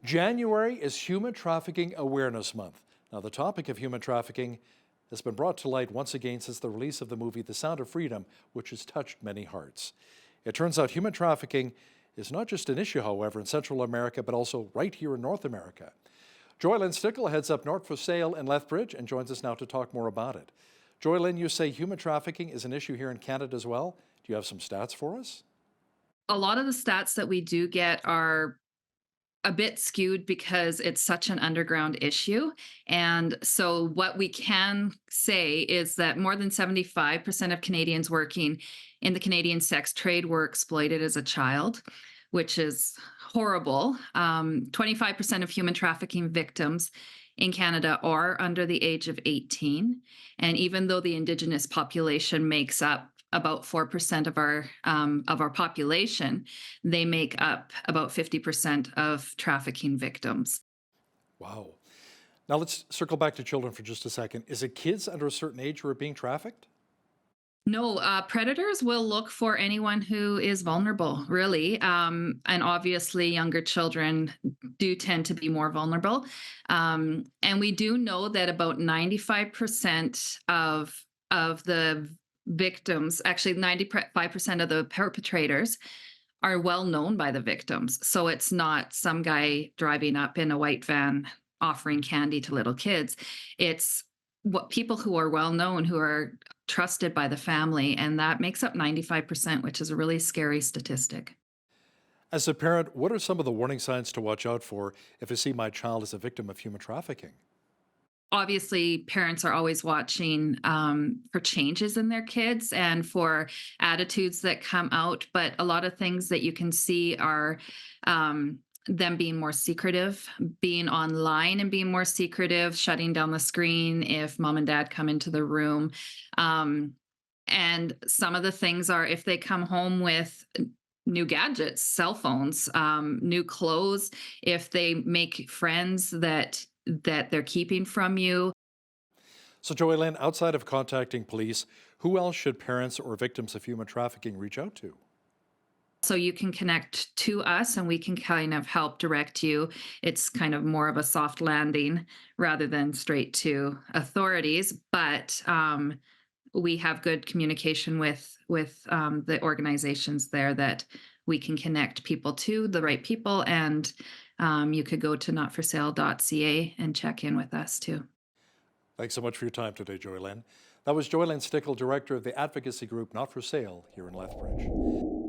January is Human Trafficking Awareness Month. Now, the topic of human trafficking has been brought to light once again since the release of the movie The Sound of Freedom, which has touched many hearts. It turns out human trafficking is not just an issue, however, in Central America, but also right here in North America. Joy-Lynn Stickel heads up Not4Sale in Lethbridge and joins us now to talk more about it. Joy-Lynn, you say human trafficking is an issue here in Canada as well. Do you have some stats for us? A lot of the stats that we do get are a bit skewed because it's such an underground issue. And so, what we can say is that more than 75% of Canadians working in the Canadian sex trade were exploited as a child, which is horrible. 25% of human trafficking victims in Canada are under the age of 18. And even though the Indigenous population makes up about 4% of our population, they make up about 50% of trafficking victims. Wow. Now let's circle back to children for just a second. Is it kids under a certain age who are being trafficked? No, predators will look for anyone who is vulnerable, really. And obviously, younger children do tend to be more vulnerable. And we do know that about 95% of the victims, actually 95% of the perpetrators, are well known by the victims. So it's not some guy driving up in a white van offering candy to little kids. It's what people who are well known, who are trusted by the family, and that makes up 95%, which is a really scary statistic. As a parent, what are some of the warning signs to watch out for if I see my child as a victim of human trafficking? Obviously, parents are always watching for changes in their kids and for attitudes that come out. But a lot of things that you can see are them being more secretive, being online and being more secretive, shutting down the screen if mom and dad come into the room. Um, and some of the things are if they come home with new gadgets, cell phones, new clothes, if they make friends that they're keeping from you. So, Joy-Lynn, outside of contacting police, who else should parents or victims of human trafficking reach out to? So you can connect to us and we can kind of help direct you. It's kind of more of a soft landing rather than straight to authorities. But we have good communication with the organizations there that we can connect people to the right people. And you could go to not4sale.ca and check in with us too. Thanks so much for your time today, Joy-Lynn. That was Joy-Lynn Stickel, director of the advocacy group Not4Sale here in Lethbridge.